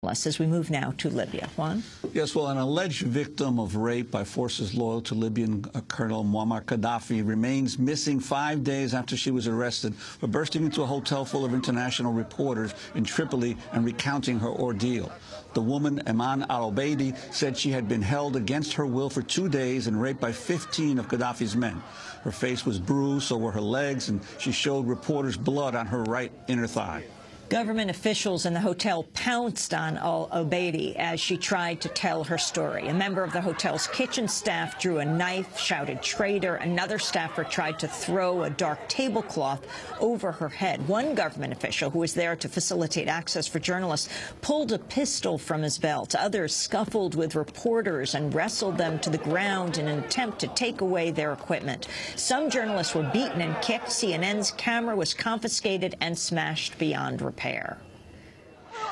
As we move now to Libya. Juan? Yes, well, an alleged victim of rape by forces loyal to Libyan Colonel Muammar Gaddafi remains missing 5 days after she was arrested for bursting into a hotel full of international reporters in Tripoli and recounting her ordeal. The woman, Eman al-Obeidi, said she had been held against her will for 2 days and raped by 15 of Gaddafi's men. Her face was bruised, so were her legs, and she showed reporters blood on her right inner thigh. Government officials in the hotel pounced on al-Obeidi as she tried to tell her story. A member of the hotel's kitchen staff drew a knife, shouted traitor. Another staffer tried to throw a dark tablecloth over her head. One government official who was there to facilitate access for journalists pulled a pistol from his belt. Others scuffled with reporters and wrestled them to the ground in an attempt to take away their equipment. Some journalists were beaten and kicked. CNN's camera was confiscated and smashed beyond repair.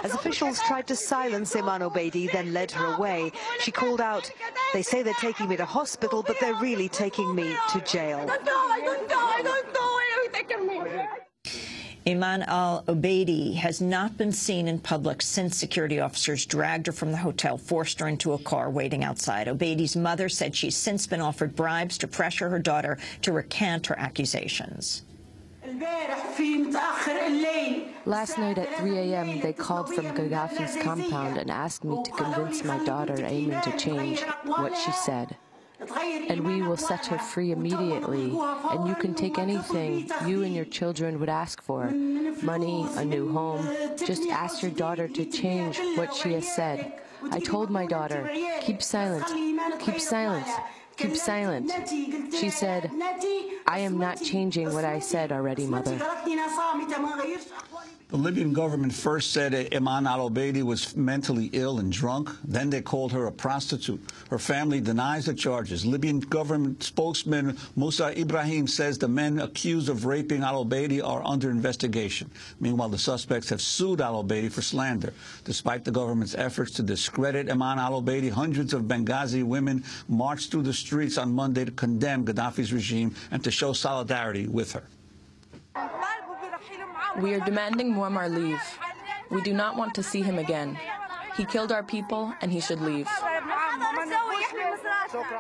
As officials tried to silence Eman al-Obeidi, then led her away, she called out, "They say they're taking me to hospital, but they're really taking me to jail." Eman al-Obeidi has not been seen in public since security officers dragged her from the hotel, forced her into a car waiting outside. Obeidi's mother said she's since been offered bribes to pressure her daughter to recant her accusations. Last night at 3 a.m., they called from Gaddafi's compound and asked me to convince my daughter, Eman, to change what she said. And we will set her free immediately, and you can take anything you and your children would ask for. Money, a new home. Just ask your daughter to change what she has said. I told my daughter, keep silent, keep silent, keep silent. She said, I am not changing what I said already, Mother. The Libyan government first said Eman al-Obeidi was mentally ill and drunk. Then they called her a prostitute. Her family denies the charges. Libyan government spokesman Musa Ibrahim says the men accused of raping al-Obeidi are under investigation. Meanwhile, the suspects have sued al-Obeidi for slander. Despite the government's efforts to discredit Eman al-Obeidi, hundreds of Benghazi women marched through the streets on Monday to condemn Gaddafi's regime and to show solidarity with her. We are demanding Muammar leave. We do not want to see him again. He killed our people, and he should leave.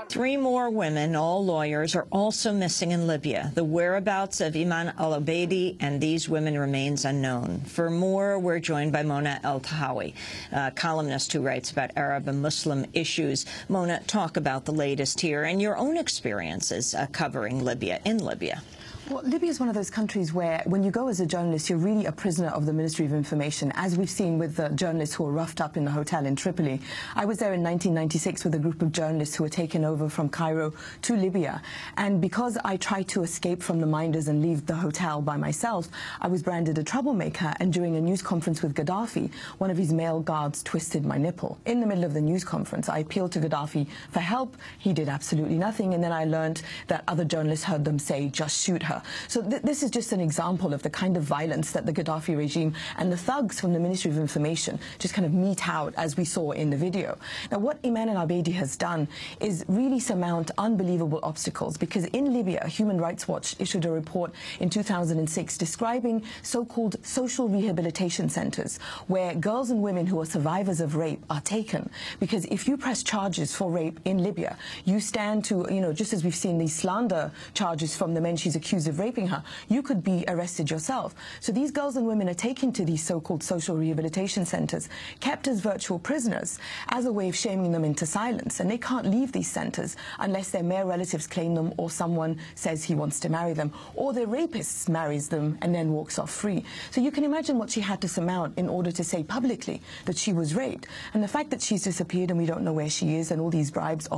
3 more women, all lawyers, are also missing in Libya. The whereabouts of Eman al-Obeidi and these women remains unknown. For more, we're joined by Mona Eltahawy, a columnist who writes about Arab and Muslim issues. Mona, talk about the latest here and your own experiences covering Libya, in Libya. Well, Libya is one of those countries where, when you go as a journalist, you're really a prisoner of the Ministry of Information, as we've seen with the journalists who were roughed up in the hotel in Tripoli. I was there in 1996 with a group of journalists who were taken over from Cairo to Libya. And because I tried to escape from the minders and leave the hotel by myself, I was branded a troublemaker. And during a news conference with Gaddafi, one of his male guards twisted my nipple. In the middle of the news conference, I appealed to Gaddafi for help. He did absolutely nothing. And then I learned that other journalists heard them say, just shoot her. So this is just an example of the kind of violence that the Gaddafi regime and the thugs from the Ministry of Information just kind of mete out, as we saw in the video. Now, what Eman al-Obeidi has done is really surmount unbelievable obstacles, because in Libya, Human Rights Watch issued a report in 2006 describing so-called social rehabilitation centers, where girls and women who are survivors of rape are taken. Because if you press charges for rape in Libya, you stand to, just as we've seen these slander charges from the men she's accused of raping her, you could be arrested yourself. So these girls and women are taken to these so-called social rehabilitation centers, kept as virtual prisoners, as a way of shaming them into silence. And they can't leave these centers unless their male relatives claim them, or someone says he wants to marry them, or their rapist marries them and then walks off free. So you can imagine what she had to surmount in order to say publicly that she was raped. And the fact that she's disappeared and we don't know where she is, and all these bribes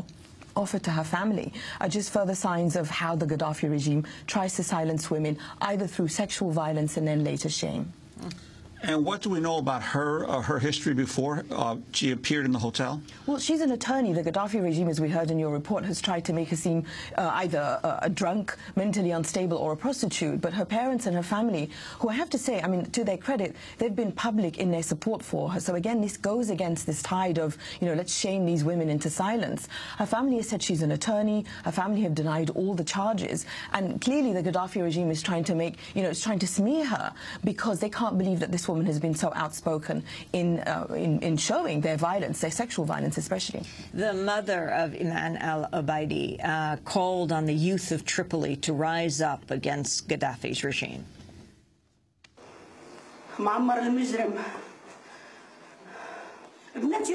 offered to her family, are just further signs of how the Gaddafi regime tries to silence women, either through sexual violence and then later shame. And what do we know about her history before she appeared in the hotel? Well, she's an attorney. The Gaddafi regime, as we heard in your report, has tried to make her seem either a drunk, mentally unstable, or a prostitute. But her parents and her family, who I have to say, I mean, to their credit, they've been public in their support for her. So again, this goes against this tide of, let's shame these women into silence. Her family has said she's an attorney. Her family have denied all the charges. And clearly the Gaddafi regime is trying to make, it's trying to smear her, because they can't believe that this this woman has been so outspoken in showing their violence, their sexual violence especially. The mother of Eman al-Obeidi called on the youth of Tripoli to rise up against Gaddafi's regime. معمر المجرم ابنتي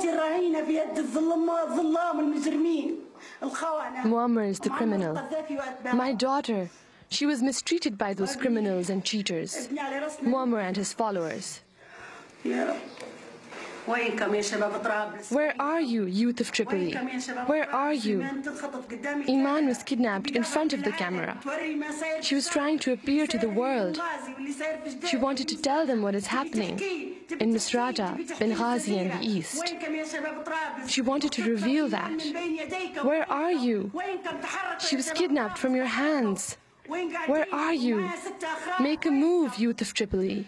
الرهينة في يد الظلام المجرمين الخونة. Muammar is the criminal. My daughter, she was mistreated by those criminals and cheaters. Muammar and his followers. Where are you, youth of Tripoli? Where are you? Eman was kidnapped in front of the camera. She was trying to appear to the world. She wanted to tell them what is happening in Misrata, Benghazi and the east. She wanted to reveal that. Where are you? She was kidnapped from your hands. Where are you? Make a move, youth of Tripoli.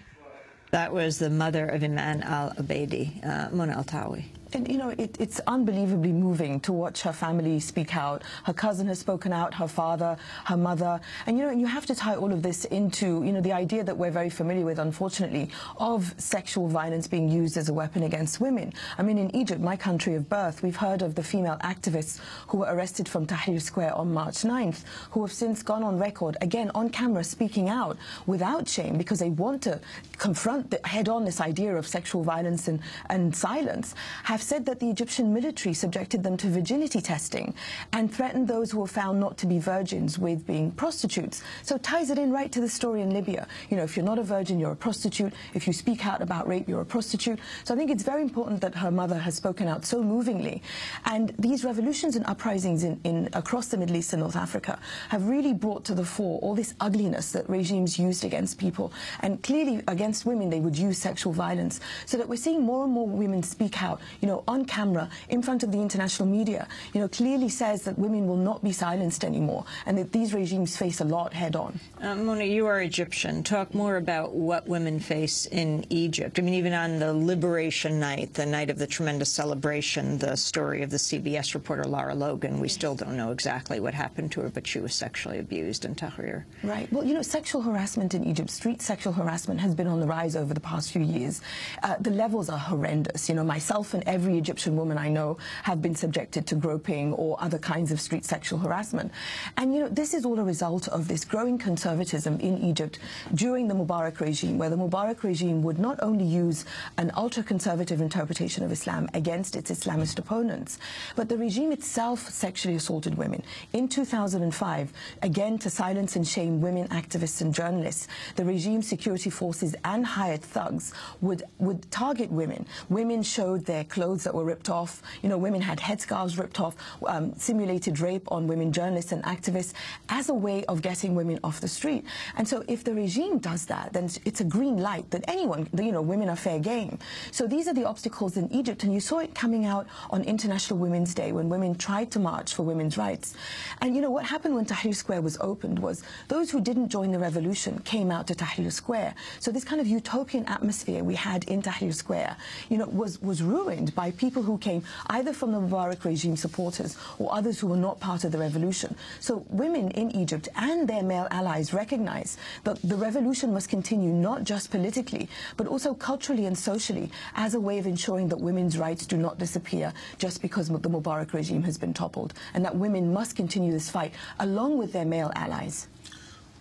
That was the mother of Eman al-Obeidi, Mona Eltahawy. And, you know, it's unbelievably moving to watch her family speak out. Her cousin has spoken out, her father, her mother. And, you know, you have to tie all of this into, you know, the idea that we're very familiar with, unfortunately, of sexual violence being used as a weapon against women. I mean, in Egypt, my country of birth, we've heard of the female activists who were arrested from Tahrir Square on March 9th, who have since gone on record, again, on camera, speaking out without shame because they want to confront head-on this idea of sexual violence and silence, have said that the Egyptian military subjected them to virginity testing and threatened those who were found not to be virgins with being prostitutes. So it ties it in right to the story in Libya. You know, if you're not a virgin, you're a prostitute. If you speak out about rape, you're a prostitute. So I think it's very important that her mother has spoken out so movingly. And these revolutions and uprisings across the Middle East and North Africa have really brought to the fore all this ugliness that regimes used against people. And clearly against women, they would use sexual violence. So that we're seeing more and more women speak out, you know, on camera, in front of the international media, you know, clearly says that women will not be silenced anymore and that these regimes face a lot head-on. Mona, you are Egyptian. Talk more about what women face in Egypt. I mean, even on the Liberation Night, the night of the tremendous celebration, the story of the CBS reporter Lara Logan, we still don't know exactly what happened to her, but she was sexually abused in Tahrir. Right. Well, you know, sexual harassment in Egypt, street sexual harassment, has been on the rise over the past few years. The levels are horrendous. You know, myself and every Egyptian woman I know have been subjected to groping or other kinds of street sexual harassment. And, you know, this is all a result of this growing conservatism in Egypt during the Mubarak regime, where the Mubarak regime would not only use an ultra-conservative interpretation of Islam against its Islamist opponents, but the regime itself sexually assaulted women. In 2005, again to silence and shame women activists and journalists, the regime security forces and hired thugs would target women. Women showed their clothes that were ripped off. You know, women had headscarves ripped off, simulated rape on women journalists and activists as a way of getting women off the street. And so if the regime does that, then it's a green light that anyone, you know, women are fair game. So these are the obstacles in Egypt, and you saw it coming out on International Women's Day when women tried to march for women's rights. And, you know, what happened when Tahrir Square was opened was those who didn't join the revolution came out to Tahrir Square. So this kind of utopian atmosphere we had in Tahrir Square, you know, was ruined by people who came either from the Mubarak regime supporters or others who were not part of the revolution. So women in Egypt and their male allies recognize that the revolution must continue not just politically, but also culturally and socially as a way of ensuring that women's rights do not disappear just because the Mubarak regime has been toppled, and that women must continue this fight along with their male allies.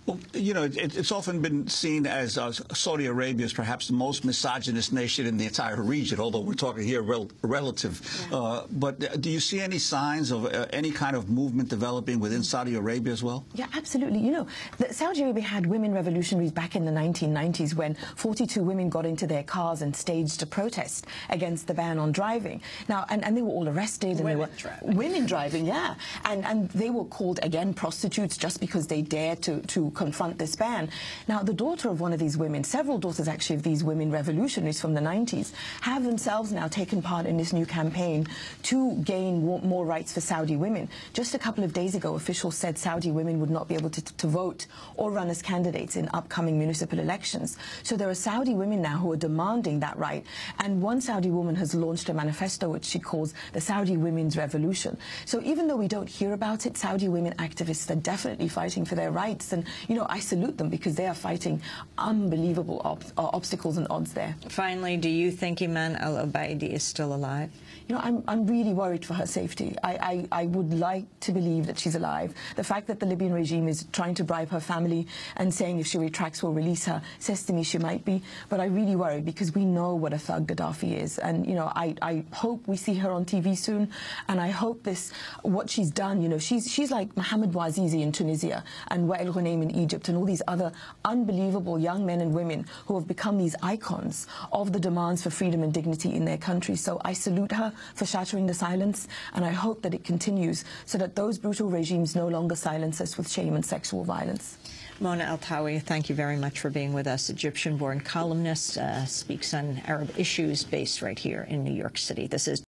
Well, you know, it's often been seen as Saudi Arabia is perhaps the most misogynist nation in the entire region, although we're talking here relative. Yeah. But do you see any signs of any kind of movement developing within Saudi Arabia as well? Yeah, absolutely. You know, Saudi Arabia had women revolutionaries back in the 1990s when 42 women got into their cars and staged a protest against the ban on driving. Now, and they were all arrested. And women driving, yeah. And they were called, again, prostitutes just because they dared to confront this ban. Now, the daughter of one of these women, several daughters actually of these women revolutionaries from the 90s, have themselves now taken part in this new campaign to gain more rights for Saudi women. Just a couple of days ago, officials said Saudi women would not be able to vote or run as candidates in upcoming municipal elections. So there are Saudi women now who are demanding that right. And one Saudi woman has launched a manifesto which she calls the Saudi Women's Revolution. So even though we don't hear about it, Saudi women activists are definitely fighting for their rights. And you know, I salute them because they are fighting unbelievable obstacles and odds there. Finally, do you think Eman al-Obeidi is still alive? You know, I'm really worried for her safety. I would like to believe that she's alive. The fact that the Libyan regime is trying to bribe her family and saying if she retracts we'll release her says to me she might be. But I really worry because we know what a thug Gaddafi is. And, you know, I hope we see her on TV soon. And I hope what she's done, you know, she's like Mohamed Bouazizi in Tunisia and Wael Ghunaim in Egypt and all these other unbelievable young men and women who have become these icons of the demands for freedom and dignity in their country. So I salute her for shattering the silence, and I hope that it continues so that those brutal regimes no longer silence us with shame and sexual violence. Mona Eltahawy, thank you very much for being with us. Egyptian-born columnist, speaks on Arab issues based right here in New York City. This is